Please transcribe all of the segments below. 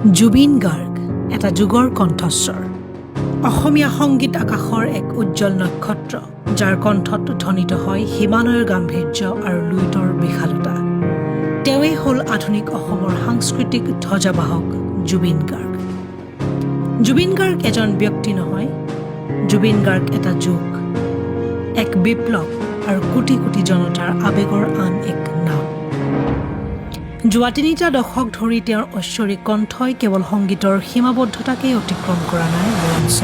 জুবিন গাৰ্গ এটা যুগৰ কণ্ঠস্বৰ অসমীয়া সংগীত আকাশৰ এক উজ্জ্বল নক্ষত্ৰ যাৰ কণ্ঠত ধ্বনিত হয় হিমালয়ৰ গাম্ভীৰ্য আৰু লুইতৰ বিশালতা তেওঁই হ'ল আধুনিক অসমৰ সাংস্কৃতিক ধ্বজাবাহক জুবিন গাৰ্গ জুবিন গাৰ্গ এজন ব্যক্তি নহয় জুবিন গাৰ্গ এটা যুগ এক বিপ্লৱ আৰু কোটি কোটি জনতাৰ আবেগৰ আন এক নাম যোৱা ৩টা দশক ধৰি তেওঁৰ ঐশ্বৰিক কণ্ঠই কেৱল সংগীতৰ সীমাবদ্ধতাকেই অতিক্ৰম কৰা নাই বৰঞ্চ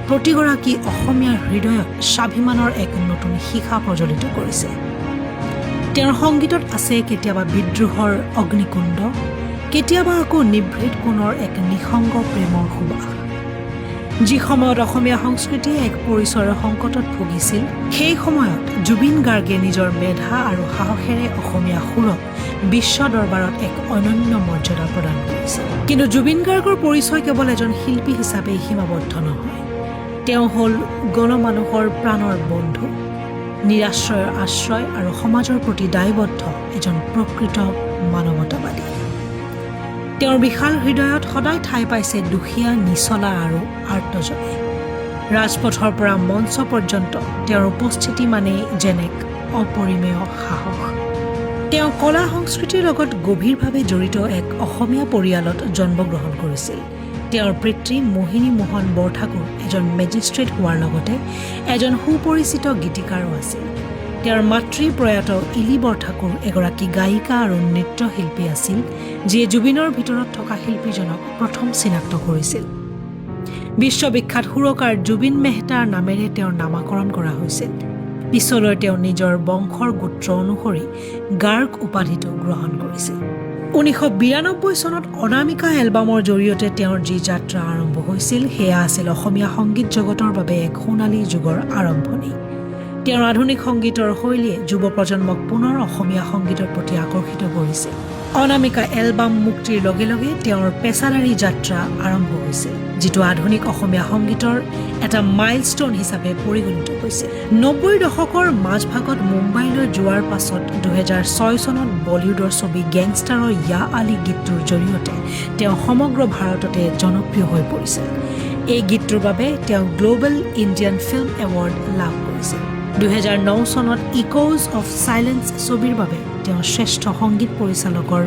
প্ৰতিগৰাকী অসমীয়াৰ হৃদয়ত স্বাভিমানৰ এক নতুন শিখা প্ৰজ্বলিত কৰিছে তেওঁৰ সংগীতত আছে কেতিয়াবা বিদ্ৰোহৰ অগ্নিকুণ্ড কেতিয়াবা আকৌ নিভৃত কোণৰ এক নিসংগ প্ৰেমৰ সুবাস যি সময়ত অসমীয়া সংস্কৃতিয়ে এক পৰিচয়ৰ সংকটত ভুগিছিল সেই সময়ত জুবিন গাৰ্গে নিজৰ মেধা আৰু সাহসেৰে অসমীয়া সুৰক বিশ্ব দৰবাৰত এক অনন্য মৰ্যাদা প্ৰদান কৰিছে কিন্তু জুবিন গাৰ্গৰ পৰিচয় কেৱল এজন শিল্পী হিচাপে সীমাবদ্ধ নহয় তেওঁ হ'ল গণমানুহৰ প্ৰাণৰ বন্ধু নিৰাশ্ৰয়ৰ আশ্ৰয় আৰু সমাজৰ প্ৰতি দায়বদ্ধ এজন প্ৰকৃত মানৱতাবাদী তেওঁৰ বিশাল হৃদয়ত সদায় ঠাই পাইছে দুখীয়া নিচলা আৰু আৰ্তজনে ৰাজপথৰ পৰা মঞ্চ পৰ্যন্ত তেওঁৰ উপস্থিতি মানেই যেনে অপৰিমেয় সাহস তেওঁ কলা সংস্কৃতিৰ লগত গভীৰভাৱে জড়িত এক অসমীয়া পৰিয়ালত জন্মগ্ৰহণ কৰিছিল তেওঁৰ পিতৃ মোহিনী মোহন বৰঠাকুৰ এজন মেজিষ্ট্ৰেট হোৱাৰ লগতে এজন সুপৰিচিত গীতিকাৰো আছিল তেওঁৰ মাতৃ প্ৰয়াত ইলি বৰঠাকুৰ এগৰাকী গায়িকা আৰু নৃত্যশিল্পী আছিল যিয়ে জুবিনৰ ভিতৰত থকা শিল্পীজনক প্ৰথম চিনাক্ত কৰিছিল বিশ্ববিখ্যাত সুৰকাৰ জুবিন মেহতাৰ নামেৰে তেওঁৰ নামাকৰণ কৰা হৈছিল পিছলৈ তেওঁ নিজৰ বংশৰ গোত্ৰ অনুসৰি গাৰ্গ উপাধিটো গ্ৰহণ কৰিছিল 1992 চনত অনামিকা এলবামৰ জৰিয়তে তেওঁৰ যি যাত্ৰা আৰম্ভ হৈছিল সেয়া আছিল অসমীয়া সংগীত জগতৰ বাবে এক সোণালী যুগৰ আৰম্ভণি তেওঁৰ আধুনিক সংগীতৰ শৈলীয়ে যুৱ প্ৰজন্মক পুনৰ অসমীয়া সংগীতৰ প্ৰতি আকৰ্ষিত কৰিছে অনামিকা এলবাম মুক্তিৰ লগে লগে তেওঁৰ পেছাদাৰী যাত্ৰা আৰম্ভ হৈছিল যিটো আধুনিক অসমীয়া সংগীতৰ এটা মাইলষ্টন হিচাপে পৰিগণিত হৈছে 90 দশকৰ মাজভাগত মুম্বাইলৈ যোৱাৰ পাছত 2006 চনত বলিউডৰ ছবি গেংষ্টাৰৰ য়া আলী গীতটোৰ জৰিয়তে তেওঁ সমগ্ৰ ভাৰততে জনপ্ৰিয় হৈ পৰিছিল এই গীতটোৰ বাবে তেওঁ গ্লোবেল ইণ্ডিয়ান ফিল্ম এৱাৰ্ড লাভ কৰিছিল 2009 চনত ইকোজ অফ চাইলেন্স ছবিৰ বাবে তেওঁ শ্ৰেষ্ঠ সংগীত পৰিচালকৰ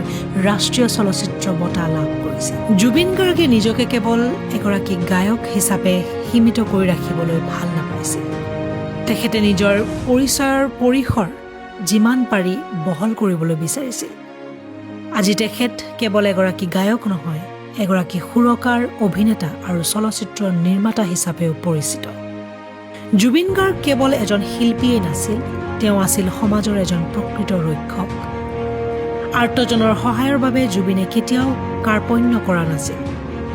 ৰাষ্ট্ৰীয় চলচ্চিত্ৰ বঁটা লাভ কৰিছে জুবিন গাৰ্গে নিজকে কেৱল এগৰাকী গায়ক হিচাপে সীমিত কৰি ৰাখিবলৈ ভাল নাপাইছিল তেখেতে নিজৰ পৰিচয়ৰ পৰিসৰ যিমান পাৰি বহল কৰিবলৈ বিচাৰিছিল আজি তেখেত কেৱল এগৰাকী গায়ক নহয় এগৰাকী সুৰকাৰ অভিনেতা আৰু চলচ্চিত্ৰ নিৰ্মাতা হিচাপেও পৰিচিত জুবিন গাৰ্গ কেৱল এজন শিল্পীয়েই নাছিল তেওঁ আছিল সমাজৰ এজন প্ৰকৃত ৰক্ষক আৰ্তজনৰ সহায়ৰ বাবে জুবিনে কেতিয়াও কাৰ্পণ্য কৰা নাছিল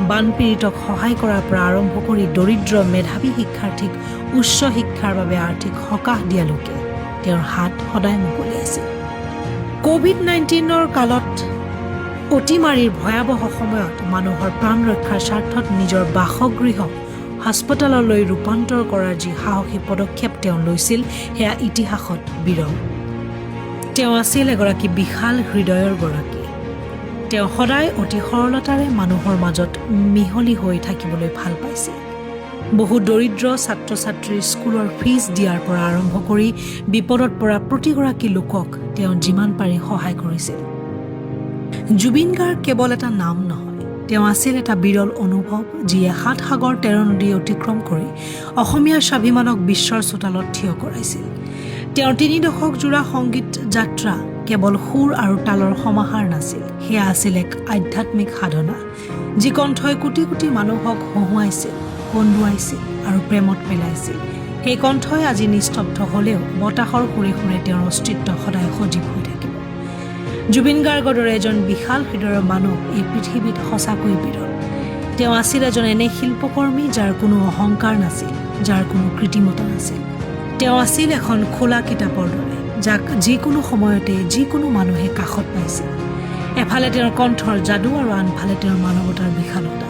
বানপীড়িতক সহায় কৰাৰ পৰা আৰম্ভ কৰি দৰিদ্ৰ মেধাৱী শিক্ষাৰ্থীক উচ্চ শিক্ষাৰ বাবে আৰ্থিক সকাহ দিয়ালৈকে তেওঁৰ হাত সদায় মুকলি আছিল কোভিড-19ৰ কালত অতিমাৰীৰ ভয়াৱহ সময়ত মানুহৰ প্ৰাণ ৰক্ষাৰ স্বাৰ্থত নিজৰ বাসগৃহ হাস্পতাললৈ ৰূপান্তৰ কৰাৰ যি সাহসী পদক্ষেপ তেওঁ লৈছিল সেয়া ইতিহাসত বিৰল তেওঁ আছিল এগৰাকী বিশাল হৃদয়ৰ গৰাকী তেওঁ সদায় অতি সৰলতাৰে মানুহৰ মাজত মিহলি হৈ থাকিবলৈ ভাল পাইছিল বহু দৰিদ্ৰ ছাত্ৰ ছাত্ৰীৰ স্কুলৰ ফিজ দিয়াৰ পৰা আৰম্ভ কৰি বিপদত পৰা প্ৰতিগৰাকী লোকক তেওঁ যিমান পাৰি সহায় কৰিছিল জুবিন গাৰ্গ কেৱল এটা নাম নহয় তেওঁ আছিল এটা বিৰল অনুভৱ যিয়ে 7 সাগৰ 13 নদী অতিক্ৰম কৰি অসমীয়াৰ স্বাভিমানক বিশ্বৰ চোতালত থিয় কৰাইছিল তেওঁৰ 3 দশক জোৰা সংগীত যাত্ৰা কেৱল সুৰ আৰু তালৰ সমাহাৰ নাছিল সেয়া আছিল এক আধ্যাত্মিক সাধনা যি কণ্ঠই কোটি কোটি মানুহক হহুৱাইছিল কন্দুৱাইছিল আৰু প্ৰেমত পেলাইছিল সেই কণ্ঠই আজি নিস্তব্ধ হ'লেও বতাহৰ সুৰে সুৰে তেওঁৰ অস্তিত্ব সদায় সজীৱ হৈ থাকিব জুবিন গাৰ্গৰ দৰে এজন বিশাল হৃদয়ৰ মানুহ এই পৃথিৱীত সঁচাকৈ বিৰল তেওঁ আছিল এজন এনে শিল্পকৰ্মী যাৰ কোনো অহংকাৰ নাছিল যাৰ কোনো কৃত্ৰিমতা নাছিল তেওঁ আছিল এখন খোলা কিতাপৰ দৰে যাক যিকোনো সময়তে যিকোনো মানুহে কাষত পাইছিল এফালে তেওঁৰ কণ্ঠৰ যাদু আৰু আনফালে তেওঁৰ মানৱতাৰ বিশালতা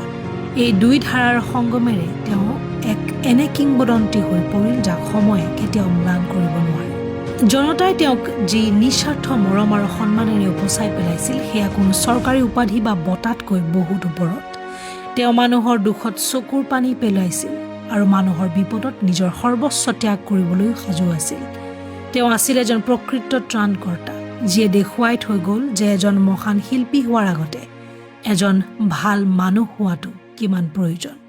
এই দুই ধাৰাৰ সংগমেৰে তেওঁ এক এনে কিংবদন্তি হৈ পৰিল যাক সময়ে কেতিয়াও ম্লান কৰিব নোৱাৰে জনতাই তেওঁক যি নিস্বাৰ্থ মৰম আৰু সন্মানেৰে উপচাই পেলাইছিল সেয়া কোনো চৰকাৰী উপাধি বা বঁটাতকৈ বহুত ওপৰত। তেওঁ মানুহৰ দুখত চকুৰ পানী পেলাইছিল আৰু মানুহৰ বিপদত নিজৰ সৰ্বস্ব ত্যাগ কৰিবলৈ সাজু আছিল। তেওঁ আছিল এজন প্ৰকৃত ত্ৰাণকৰ্তা, যিয়ে দেখুৱাই থৈ গ'ল যে এজন মহান শিল্পী হোৱাৰ আগতে এজন ভাল মানুহ হোৱাটো কিমান প্ৰয়োজন।